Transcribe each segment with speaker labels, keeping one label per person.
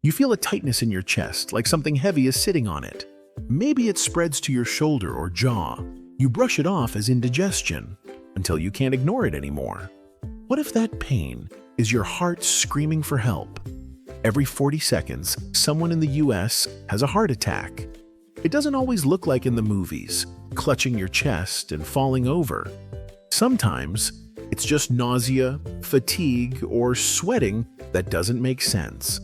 Speaker 1: You feel a tightness in your chest, like something heavy is sitting on it. Maybe it spreads to your shoulder or jaw. You brush it off as indigestion until you can't ignore it anymore. What if that pain is your heart screaming for help? Every 40 seconds, someone in the US has a heart attack. It doesn't always look like in the movies, clutching your chest and falling over. Sometimes, it's just nausea, fatigue, or sweating that doesn't make sense.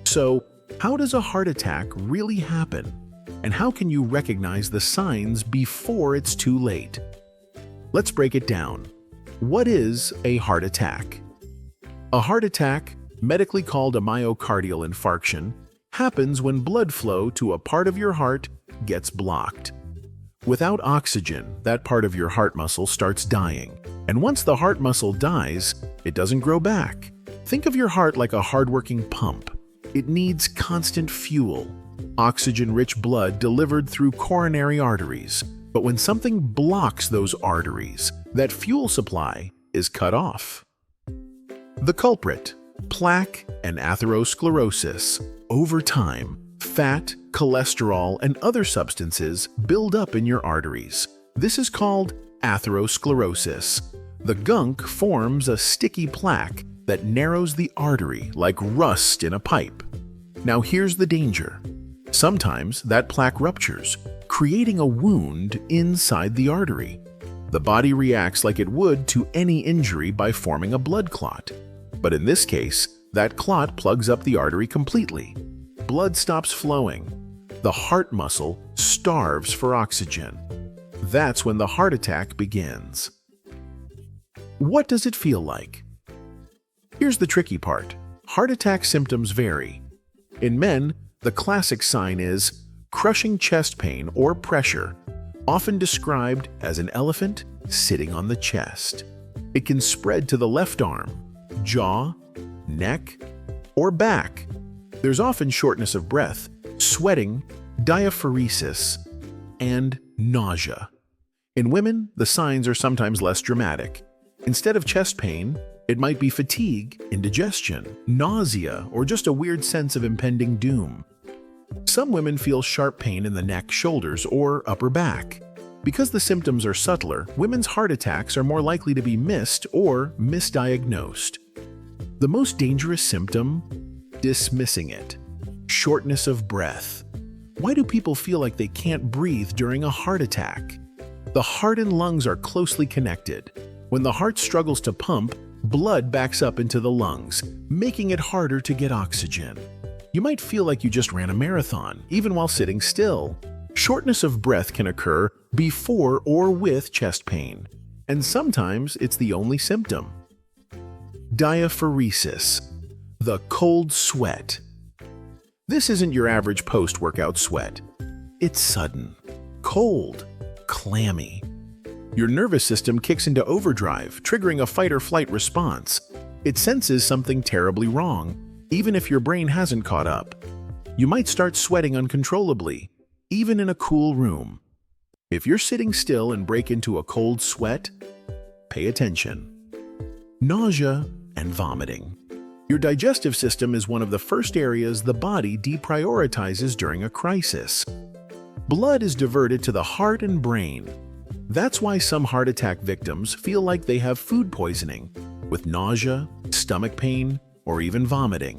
Speaker 1: So, how does a heart attack really happen? And how can you recognize the signs before it's too late? Let's break it down. What is a heart attack? A heart attack, medically called a myocardial infarction, happens when blood flow to a part of your heart gets blocked. Without oxygen, that part of your heart muscle starts dying. And once the heart muscle dies, it doesn't grow back. Think of your heart like a hardworking pump. It needs constant fuel, oxygen-rich blood delivered through coronary arteries. But when something blocks those arteries, that fuel supply is cut off. The culprit, plaque and atherosclerosis. Over time, fat, cholesterol, and other substances build up in your arteries. This is called atherosclerosis. The gunk forms a sticky plaque that narrows the artery like rust in a pipe. Now here's the danger. Sometimes that plaque ruptures, creating a wound inside the artery. The body reacts like it would to any injury by forming a blood clot. But in this case, that clot plugs up the artery completely. Blood stops flowing. The heart muscle starves for oxygen. That's when the heart attack begins. What does it feel like? Here's the tricky part. Heart attack symptoms vary. In men, the classic sign is crushing chest pain or pressure, often described as an elephant sitting on the chest. It can spread to the left arm, jaw, neck, or back. There's often shortness of breath, sweating, diaphoresis, and nausea. In women, the signs are sometimes less dramatic. Instead of chest pain, it might be fatigue, indigestion, nausea, or just a weird sense of impending doom. Some women feel sharp pain in the neck, shoulders, or upper back. Because the symptoms are subtler, women's heart attacks are more likely to be missed or misdiagnosed. The most dangerous symptom? Dismissing it. Shortness of breath. Why do people feel like they can't breathe during a heart attack? The heart and lungs are closely connected. When the heart struggles to pump, blood backs up into the lungs, making it harder to get oxygen. You might feel like you just ran a marathon, even while sitting still. Shortness of breath can occur before or with chest pain, and sometimes it's the only symptom. Diaphoresis, the cold sweat. This isn't your average post-workout sweat. It's sudden, cold, clammy. Your nervous system kicks into overdrive, triggering a fight-or-flight response. It senses something terribly wrong, even if your brain hasn't caught up. You might start sweating uncontrollably, even in a cool room. If you're sitting still and break into a cold sweat, pay attention. Nausea and vomiting. Your digestive system is one of the first areas the body deprioritizes during a crisis. Blood is diverted to the heart and brain. That's why some heart attack victims feel like they have food poisoning, with nausea, stomach pain, or even vomiting.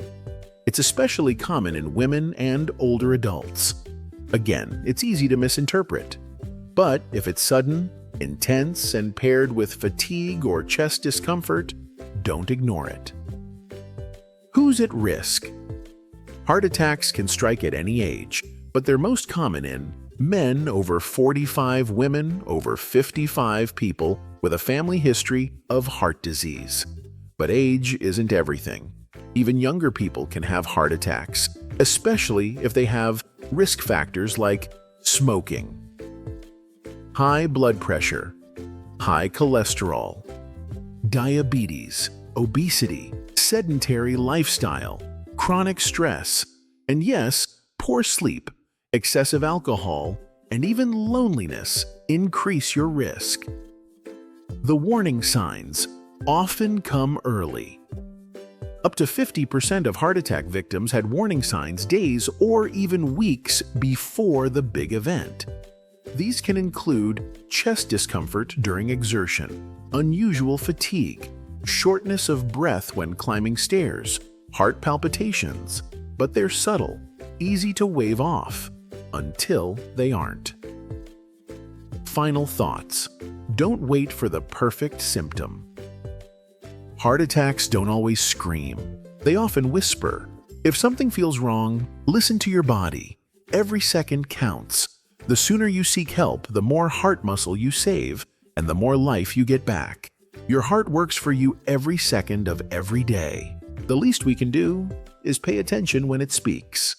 Speaker 1: It's especially common in women and older adults. Again, it's easy to misinterpret. But if it's sudden, intense, and paired with fatigue or chest discomfort, don't ignore it. Who's at risk? Heart attacks can strike at any age, but they're most common in men over 45, women over 55, people with a family history of heart disease. But age isn't everything. Even younger people can have heart attacks, especially if they have risk factors like smoking, high blood pressure, high cholesterol, diabetes, obesity, sedentary lifestyle, chronic stress, and yes, poor sleep, excessive alcohol, and even loneliness increase your risk. The warning signs often come early. Up to 50% of heart attack victims had warning signs days or even weeks before the big event. These can include chest discomfort during exertion, unusual fatigue, shortness of breath when climbing stairs, heart palpitations, but they're subtle, easy to wave off, until they aren't. Final thoughts. Don't wait for the perfect symptom. Heart attacks don't always scream. They often whisper. If something feels wrong, listen to your body. Every second counts. The sooner you seek help, the more heart muscle you save, and the more life you get back. Your heart works for you every second of every day. The least we can do is pay attention when it speaks.